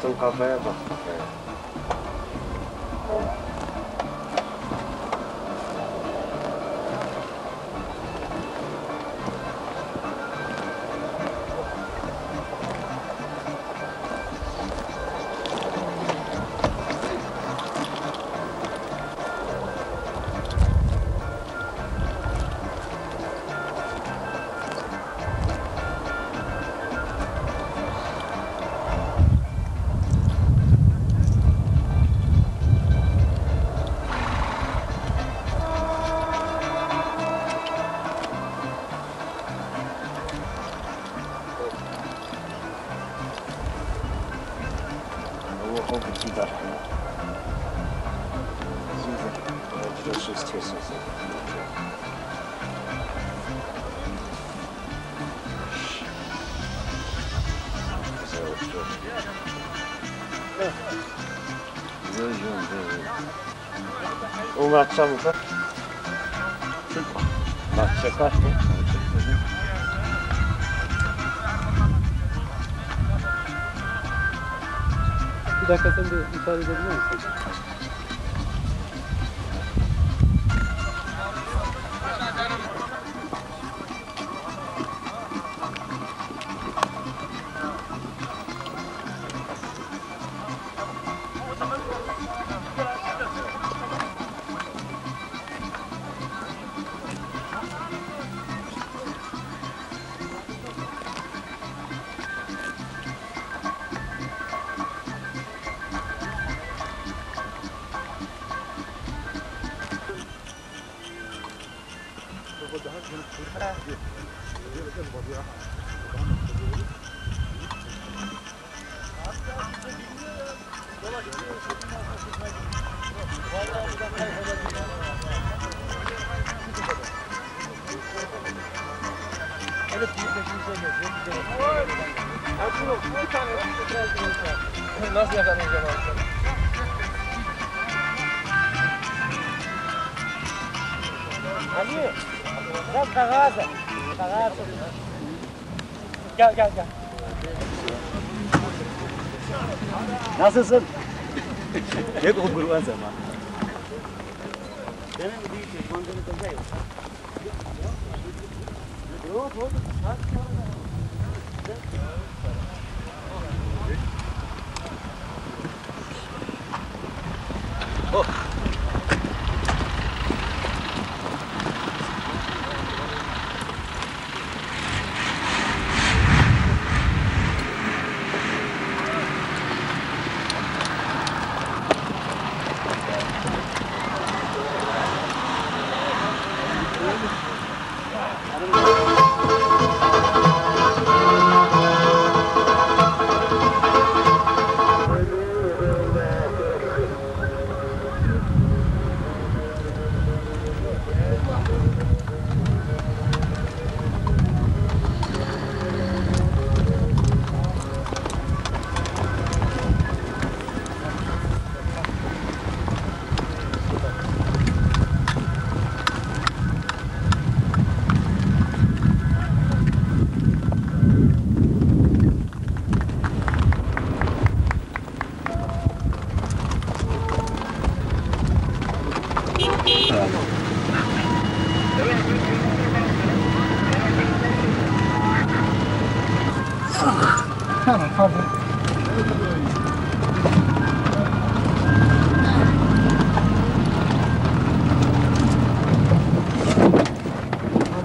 Attım kafaya bak kafaya. Onu açacağım mı? Açacaklar mı? Bir dakika sen de müsaade edebilir misin? Nasıl yakalayacağım abi? Ali, biraz kağıt. Kağıt. Gel. Nasılsın? Ne kurban zaman? Tamam, pardon.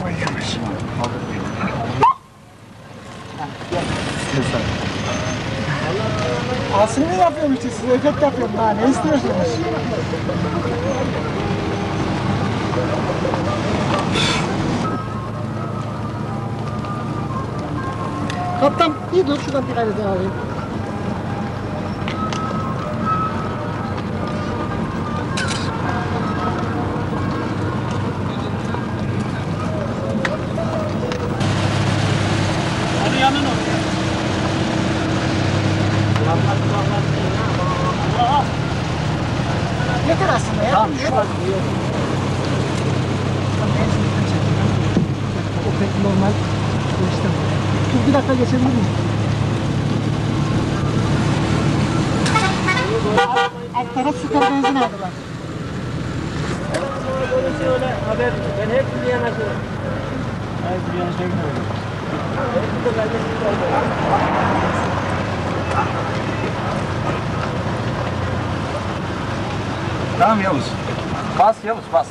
Ama yavaş. Aslında yapıyorum işte, size efekt yapıyorum daha ne istiyorsunuz? Kaptan iyi dur şuradan bir kaydet alayım. Hadi yanın ol. Yeter aslında ya. Tamam şu an. O pek normal. İşte. Bir dakika geçebilir miyim? alt taraf süper benzin aldılar. Böyle öyle haber. Ben hep bir yanaşıyorum. Hayır bir yanlış gitmiyorum. Hep de kardeşim var. Tamam Yavuz. Bas Yavuz bas.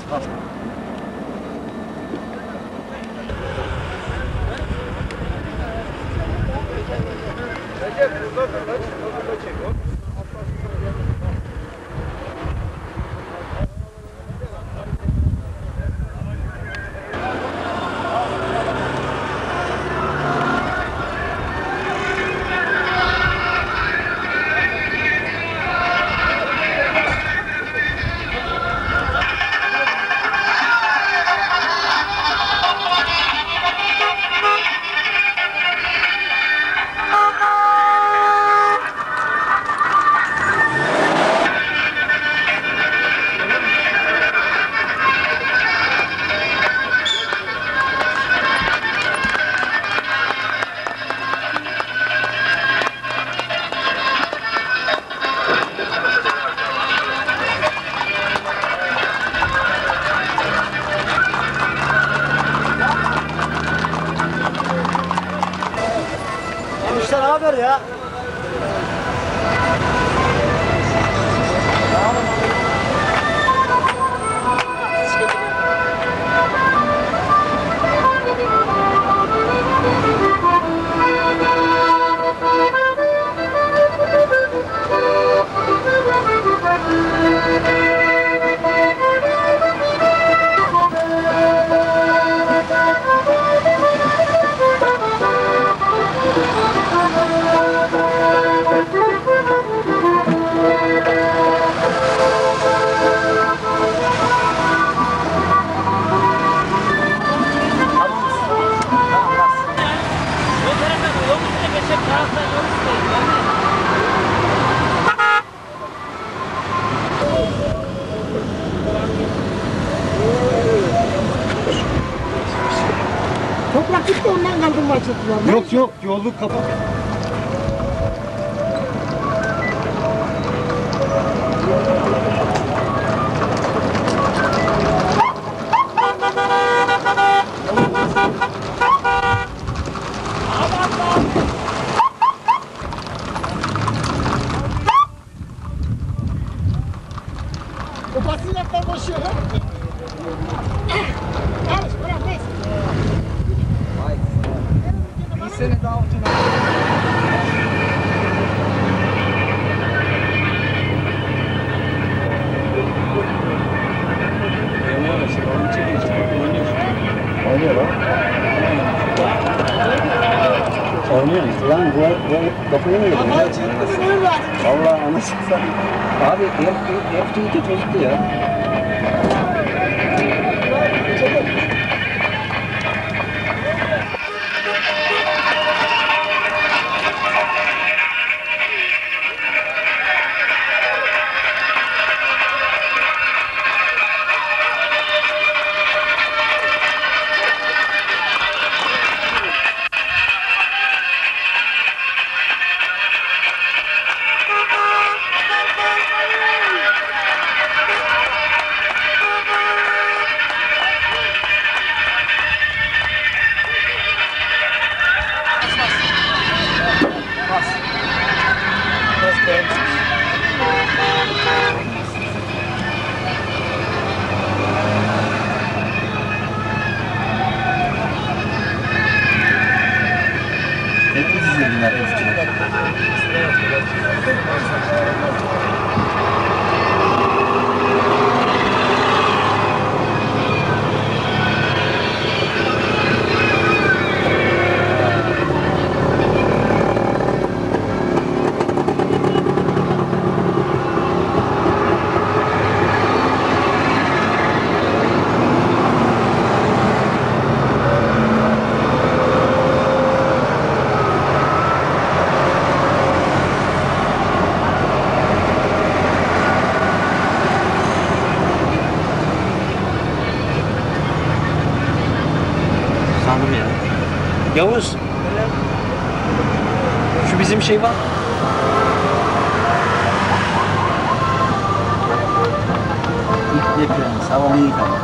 İşte ne haber ya? Toprak gitti ondan kaldırmaya çalıştılar. Yok yok yolu kapat. O basiretten koşuyor lan. Al, bırak neyse. Bir sene daha ucuna. Oynuyor lan. Oynuyor işte lan bu kafayı mı yedin? Ama içeri öyle lazım. Valla anasını satayım. Abi FT'yi de çözüktü ya. Hepiniz izledinler eskiler. Sandım ya. Yavuz. Şu bizim şey var. Ne prens? Hava iyi tabii.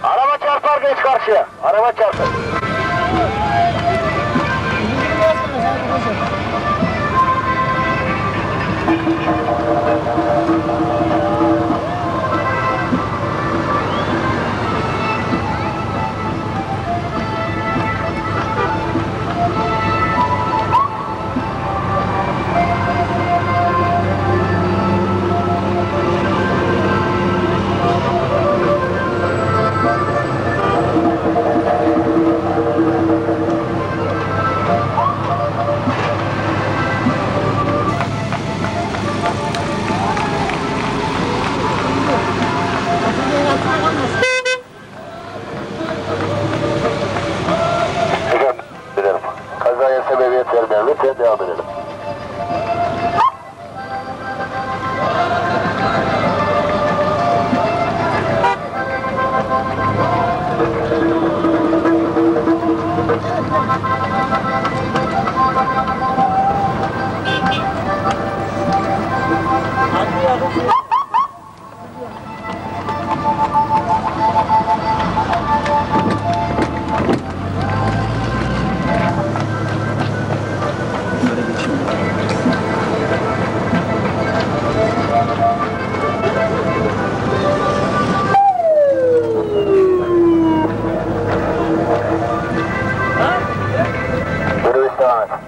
Araba çarpar geç karşıya. Araba çarpar. Kazaya sebebiyet vermeyen lütfen devam edelim.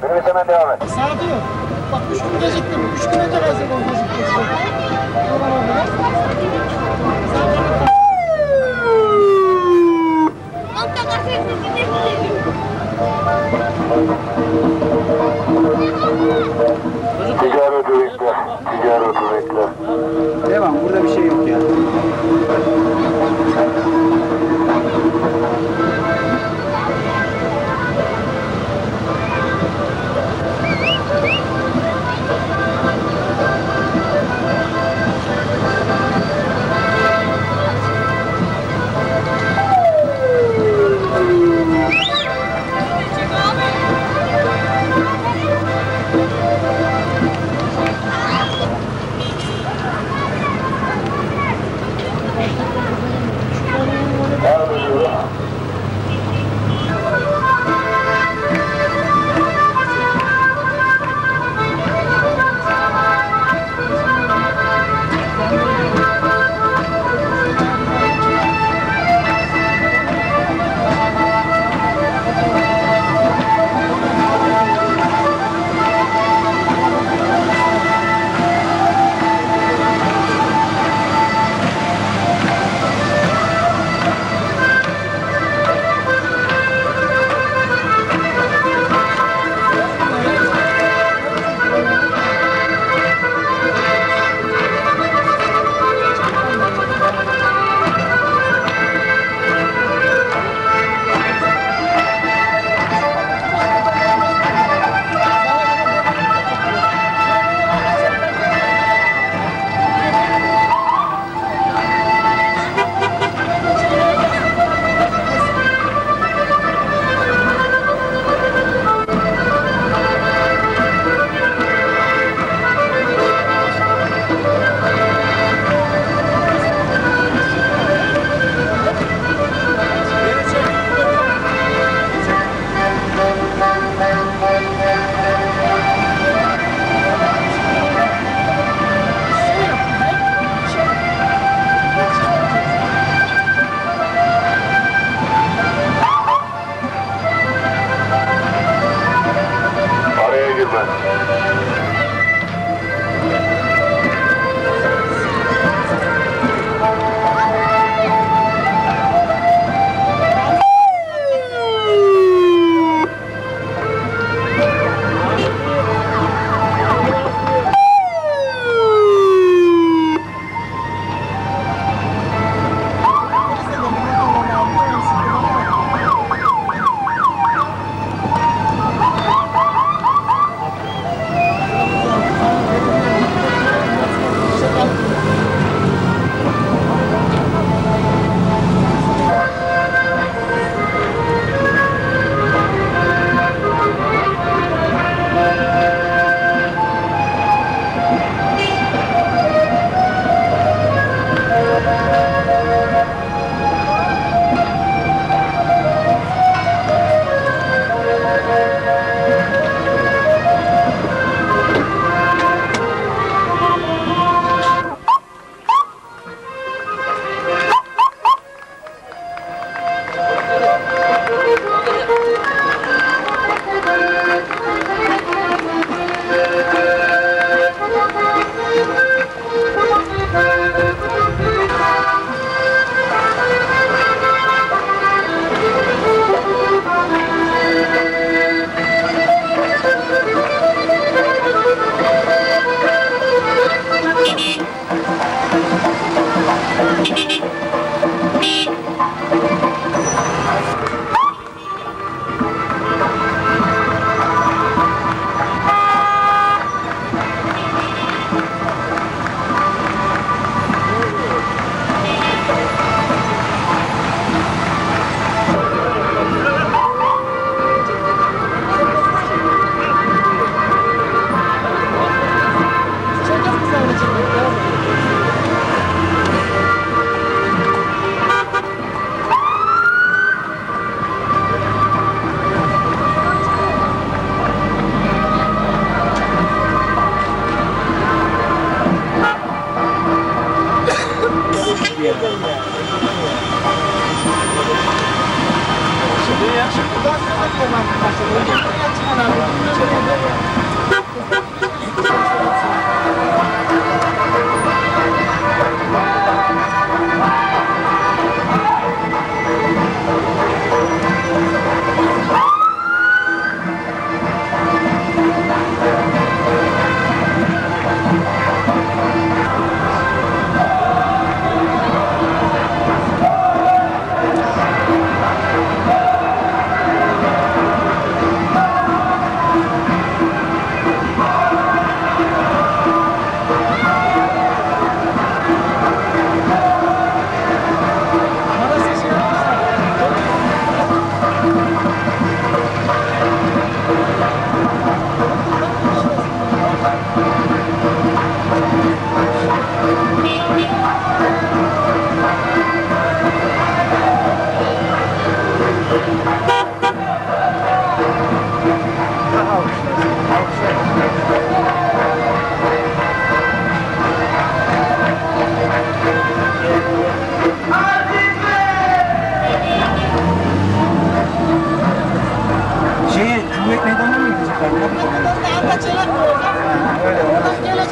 Minibüs hemen devam et. Sağ diyor. Bak 3 gün geciktim. 3 gün önce gazete geciktim. Ticaret bekler. Ticaret bekler. Devam, burada bir şey yok ya.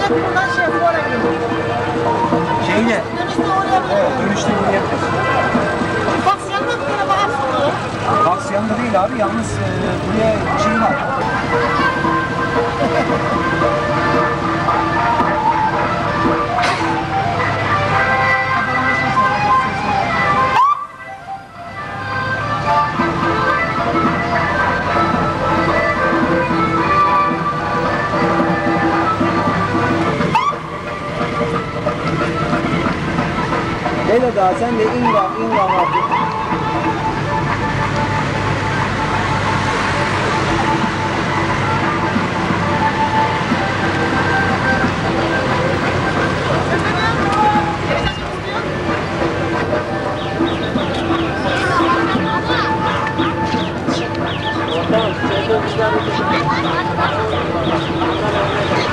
Direkt buradan fuara gidiyor. Şeyle. Dönüşte oraya gidiyor. Evet, dönüşte gidebiliriz. Bak yanında bir tane bahar soruyor. Box yanında değil abi, yalnız buraya şey var. Öyle daha sen de inga artık.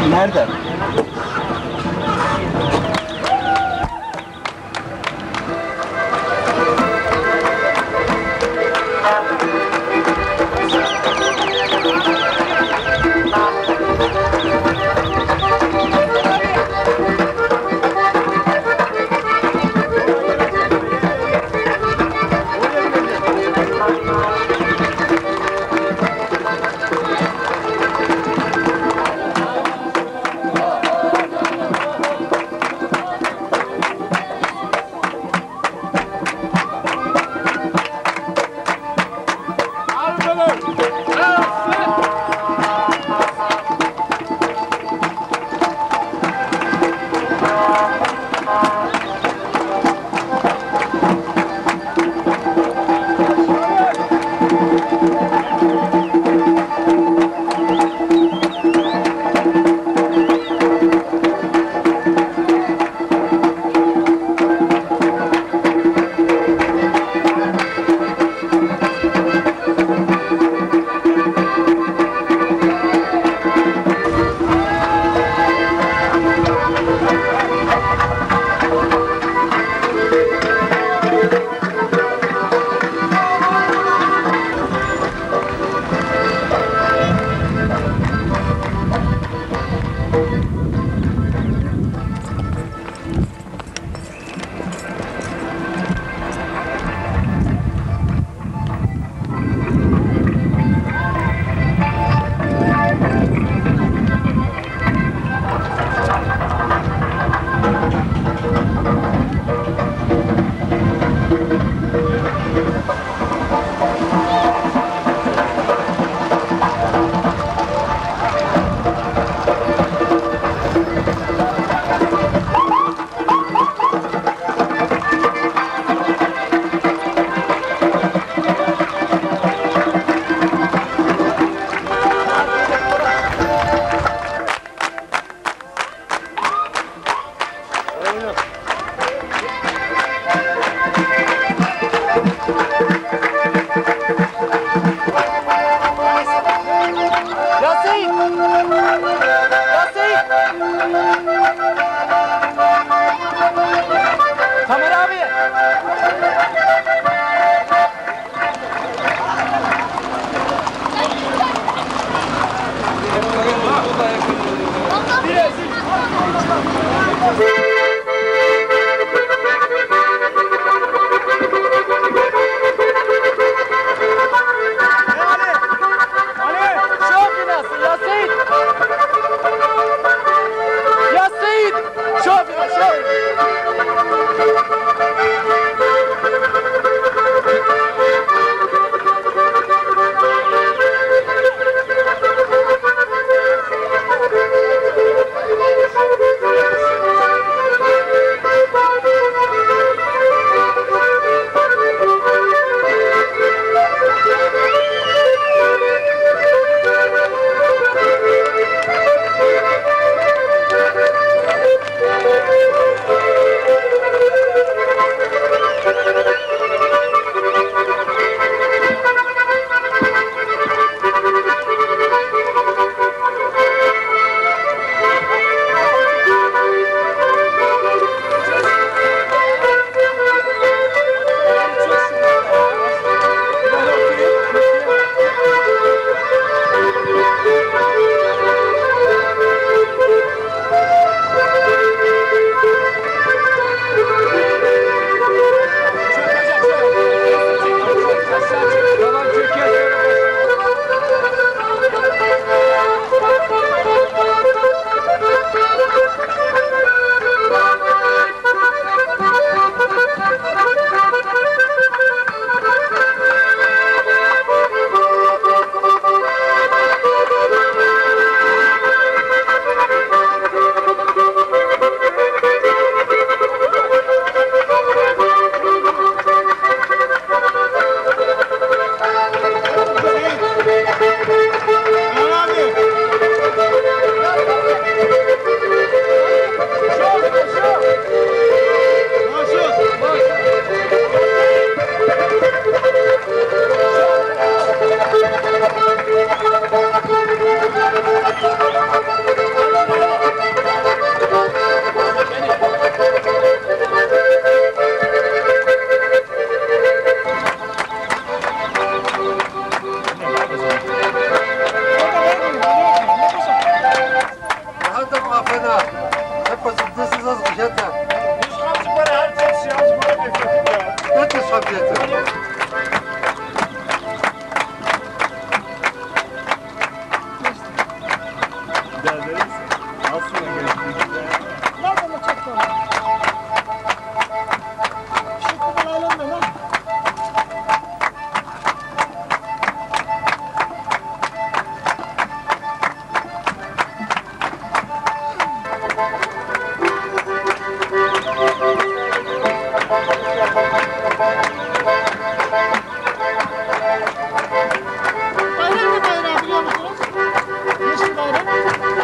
Nerede? Feda. Hep basıntısız az yeter. Yeter çok yeter. Nereden mi çektin? Şıkkı bağlanma lan. Bayram ne bayrağı biliyor musunuz? Yeşil bayrak.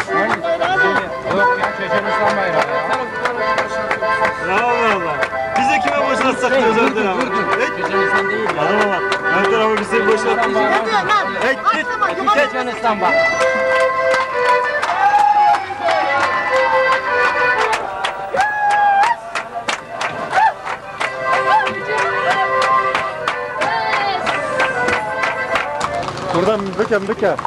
Yeşil bayrağı ne? Yok ya Çeçenistan bayrağı ya. Allah Allah. Bize kime boşaltsak diyoruz önden ama. Çeçenistan değil ya. Adama bak. Her tarafı bize boşalttık. Ne diyor lan? Hey, git, Aslama yukarı. Çeçenistan bak. Buradan büker.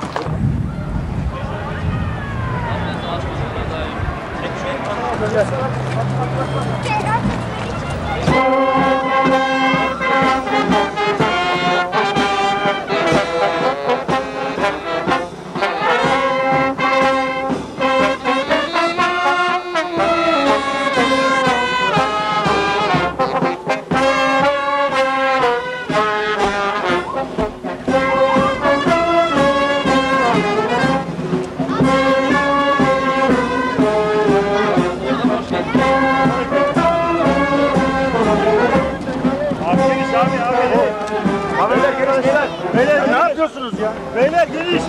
Beyler ne yapıyorsunuz ya? Beyler geliş.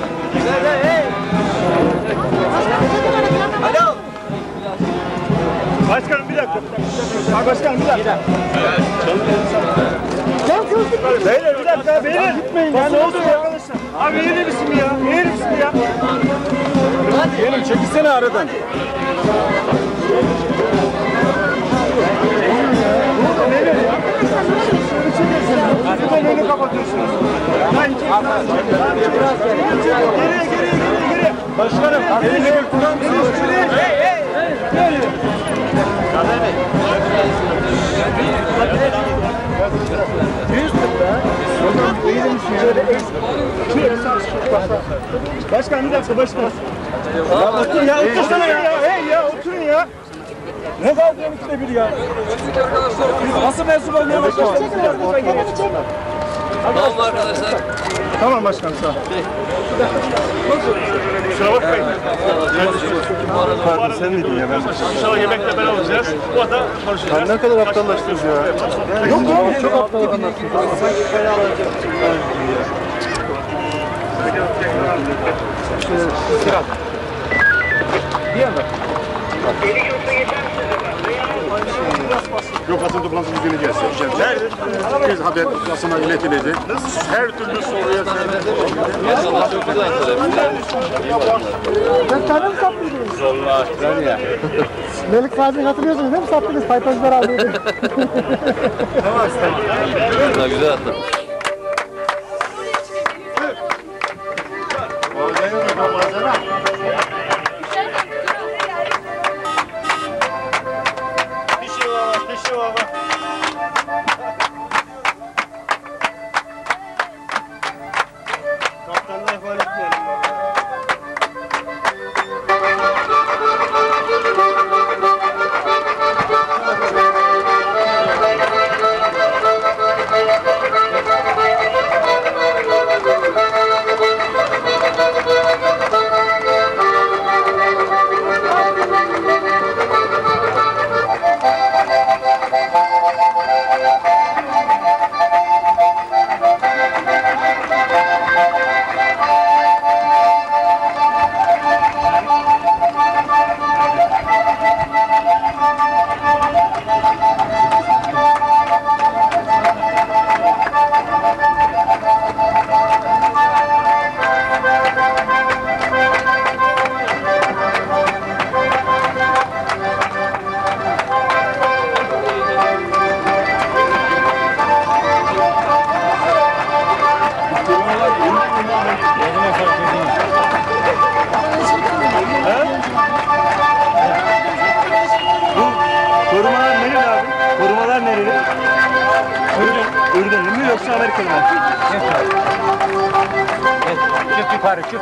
Alo. Başkanım bir dakika. Başkanım bir dakika. Beyler bir dakika. Beyler gitmeyin ya. Ne oldu ya? Abi yeni misin ya? Yeni misin ya? Yeğenim çekilsene aradan. Neden önü kapatıyorsunuz? Geriye. Başkanım, elini tutar mısınız? Başkan bir dakika başkan. Otur ya otursana ya. Hey ya oturun ya. Ne var diyorum ikide bir ya. Nasıl mensup olmaya başladınız? Tamam arkadaşlar. Tamam başkanım sağ ol. Kusura bakmayın. Pardon sen miydin ya ben? İnşallah yemekle beraber olacağız. Bu arada konuşacağız. Ne kadar aptallaştınız ya. Yok abi çok aptal anlattınız. Yok basın toplantısı izleneceğiz. Nerede? Biz haber basına iletilecek. Her türlü soruya Ben tane mi sattınız? Melik Fazıl'ı hatırlıyorsunuz değil mi? Sattınız paytacılar alıyordu. Güzel attı. Dişi var. Kaptanına ihmal etmeyelim. yoksa Amerikalı mı? Çık yukarı çık.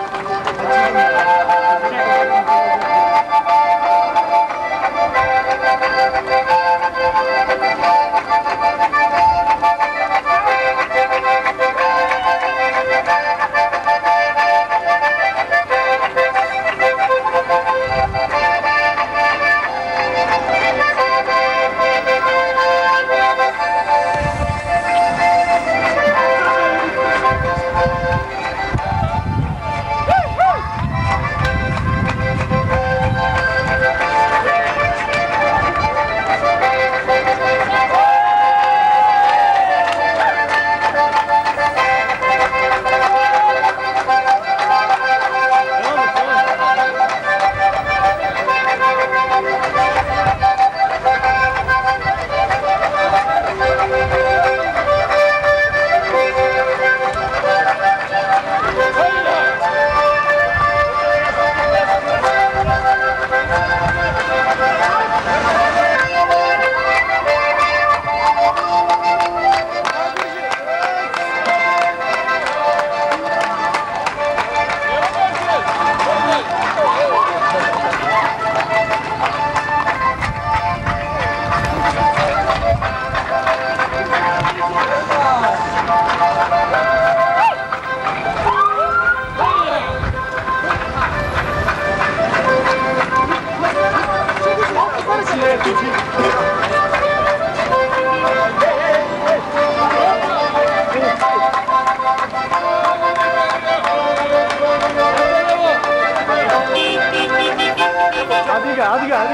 Hadi gel.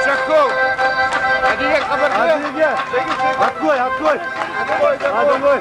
Çakıl. Hadi gel kapat. Hadi gel. At koy. Hadi koy.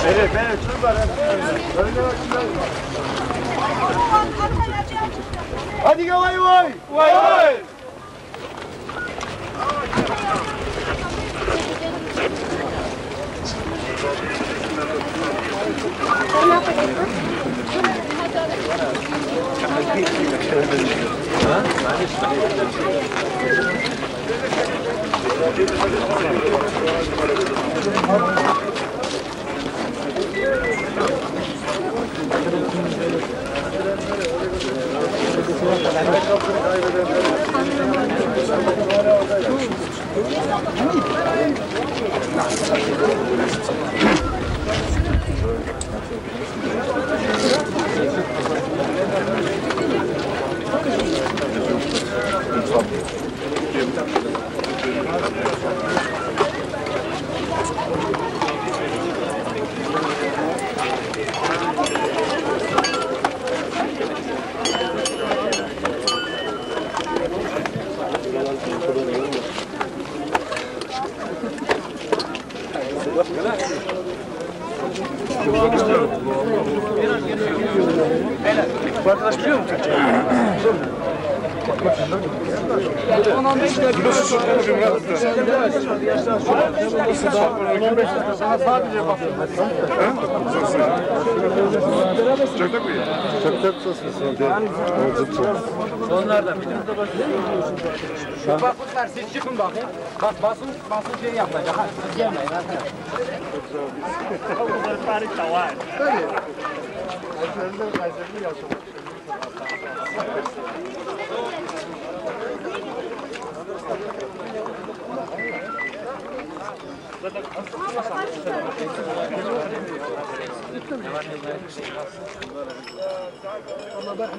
Evet, şurada. Hadi gel vay vay. Vay vay. Bu arkadaş biliyor mu Türkçe? 10-15 lira kilosu sorduğunu biraz. Sana sadece bakıyorum. Çöktek mi? Çöktek sosu. Onlar da bilir. Bak bunlar siz çıkın bakın. Bak basın şey yapacak. Siz gelmeyin arkadaşlar. Tarih de var. Allah